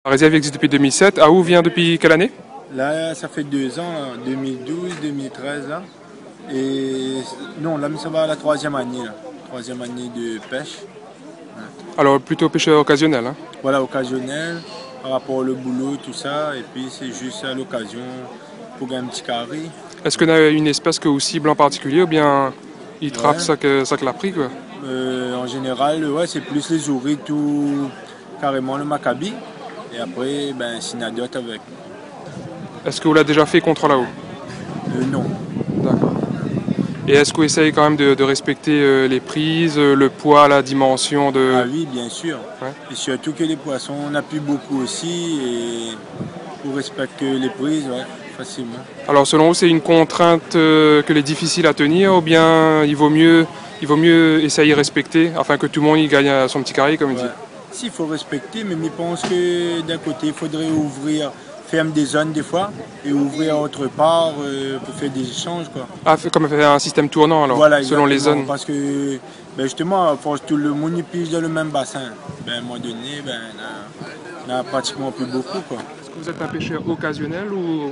La réserve existe depuis 2007. À où vient depuis quelle année? Là, ça fait 2 ans, 2012, 2013, là. Et non, là, ça va à la troisième année, là. Troisième année de pêche. Alors plutôt pêcheur occasionnel, hein. Voilà, occasionnel, par rapport au boulot, tout ça. Et puis, c'est juste à l'occasion pour gagner un petit carré. Est-ce qu'on a une espèce que vous cible en particulier ou bien il trappe Ouais. ça que l'a pris, quoi? En général, ouais, c'est plus les ourites ou carrément le maccabi. Et après, ben, Synadote avec. Est-ce que vous l'avez déjà fait contre là-haut? Non. D'accord. Et est-ce que vous essayez quand même de respecter les prises, le poids, la dimension de... Ah oui, bien sûr. Ouais. Et surtout que les poissons, on appuie beaucoup aussi. Et on respecte les prises, ouais, facilement. Alors selon vous, c'est une contrainte que est difficile à tenir ou bien il vaut mieux essayer de respecter afin que tout le monde y gagne son petit carré, comme il dit? S'il faut respecter, mais je pense que d'un côté, il faudrait ouvrir, fermer des zones des fois et ouvrir autre part pour faire des échanges, quoi. Ah, comme faire un système tournant alors, Voilà, selon les exactement, zones. parce que ben justement, à force tout le monde y pige dans le même bassin, ben, à un moment donné, ben, on a pratiquement plus beaucoup, quoi. Est-ce que vous êtes un pêcheur occasionnel ou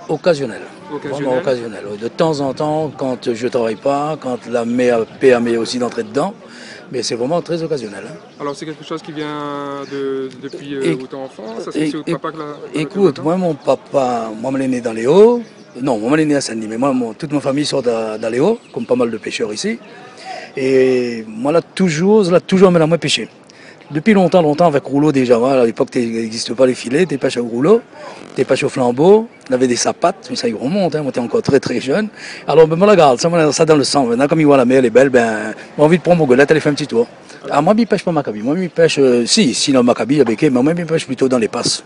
Occasionnel. Vraiment occasionnel. De temps en temps, quand je ne travaille pas, quand la mère permet aussi d'entrer dedans, mais c'est vraiment très occasionnel. Hein. Alors c'est quelque chose qui vient depuis votre enfance? Ça, c'est votre papa Écoute, moi mon papa, moi je suis né dans les Hauts. Non, moi je suis né à Saint-Denis, mais moi toute ma famille sort dans les Hauts, comme pas mal de pêcheurs ici. Et moi là toujours amené à moi pêcher. Depuis longtemps avec rouleau déjà. À l'époque, il n'existait pas les filets, tu pêches au rouleau, tu pêches au flambeau, on avait des sapates, mais ça y remonte, hein, moi j'étais encore très très jeune. Alors, ben, moi la garde, ça dans le sang. Maintenant, comme il voit la mer, elle est belle, ben, j'ai envie de prendre mon golette, aller faire un petit tour. Ah, moi, je ne pêche pas Maccabi. Moi, je pêche, si dans Maccabi, avec mais moi, je pêche plutôt dans les passes.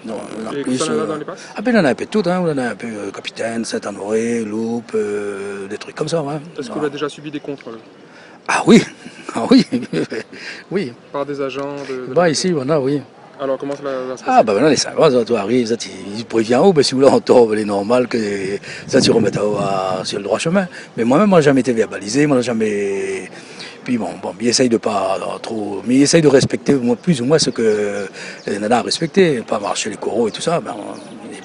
Non, et plus, dans les passes? Ah ben, il en a un peu de tout, hein. On en a un peu Capitaine, Saint-Honoré, Loupe, des trucs comme ça. Ouais. Est-ce que vous avez déjà subi des contrôles? Ah oui, ah oui, oui. Par des agents Bah ici, voilà, oui. Alors comment ça va se passer? Ah ben maintenant les Savoies, tu arrives, ils préviennent où, ben si vous voulez en tombe, il est normal que ça tu remettes sur le droit chemin. Mais moi-même, moi, j'ai jamais été verbalisé, moi, jamais. Puis bon, il essaye de pas trop, mais il essaye de respecter plus ou moins ce que les nanas a respecté, pas marcher les coraux et tout ça. Ben, et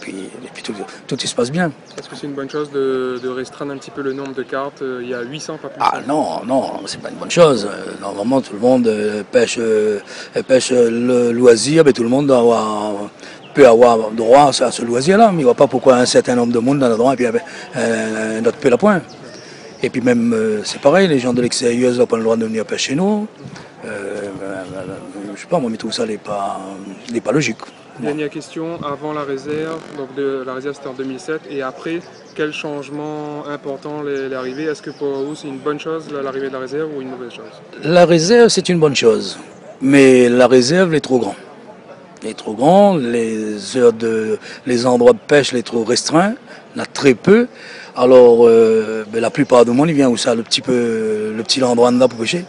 puis tout se passe bien. Est-ce que c'est une bonne chose de restreindre un petit peu le nombre de cartes? Il y a 800, pas plus. Ah non, c'est pas une bonne chose. Normalement, tout le monde pêche le loisir, mais tout le monde peut avoir droit à ce loisir-là. Mais il ne voit pas pourquoi un certain nombre de monde en a droit et puis un autre peut la point. Et puis même, c'est pareil, les gens de l'extérieur n'ont pas le droit de venir pêcher chez nous. Je sais pas, moi, je trouve ça n'est pas logique. Dernière question, avant la réserve, donc la réserve c'était en 2007, et après, quel changement important est arrivé? Est-ce que pour vous c'est une bonne chose l'arrivée de la réserve ou une mauvaise chose? La réserve c'est une bonne chose, mais la réserve est trop grande. Elle est trop grande, les endroits de pêche sont trop restreints, il y en a très peu. Alors la plupart du monde il vient où ça, le petit endroit là pour pêcher.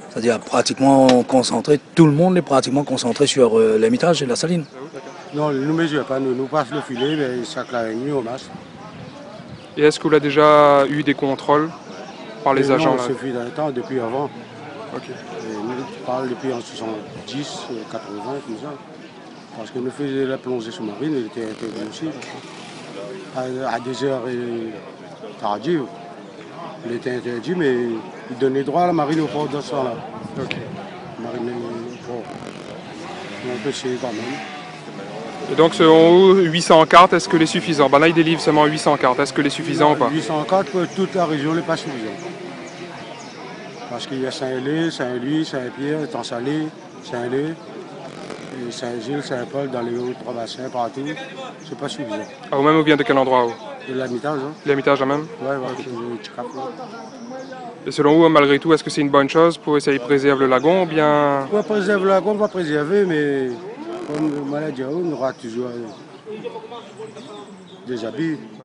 C'est-à-dire pratiquement concentré, tout le monde est pratiquement concentré sur l'Hermitage et la Saline. Non, nous ne mesurons pas, nous passons le filet, mais chaque nuit on masse. Et est-ce que vous avez déjà eu des contrôles par les agents? Non, c'est dans le temps, depuis avant. Ok. Et nous parlons depuis en 70, 80, comme ça. Parce que nous faisions la plongée sous-marine, elle était interdite aussi. À des heures tardives. Il était interdit, mais il donnait droit à la marine au port de ce soir-là. Ok. Marine au port. On pêchait quand même. Et donc selon vous, 800 cartes, est-ce que les suffisants? Ben là il délivre seulement 800 cartes, est-ce que les suffisants ou pas? 800 cartes pour toute la région n'est pas suffisant. Parce qu'il y a Saint-Hélé, Saint-Louis, Saint-Pierre, Temps-Salé, Saint-Lé, Saint-Gilles, Saint-Paul, dans les hauts trois bassins, partout. C'est pas suffisant. Ah, vous-même vous vient de quel endroit? De l'Hermitage, hein? L'Hermitage là même? Ouais, c'est le petit cap. Et selon vous, malgré tout, est-ce que c'est une bonne chose pour essayer de préserver le lagon ou bien... On va préserver le lagon, on va préserver, mais comme maladie, on aura toujours des habits.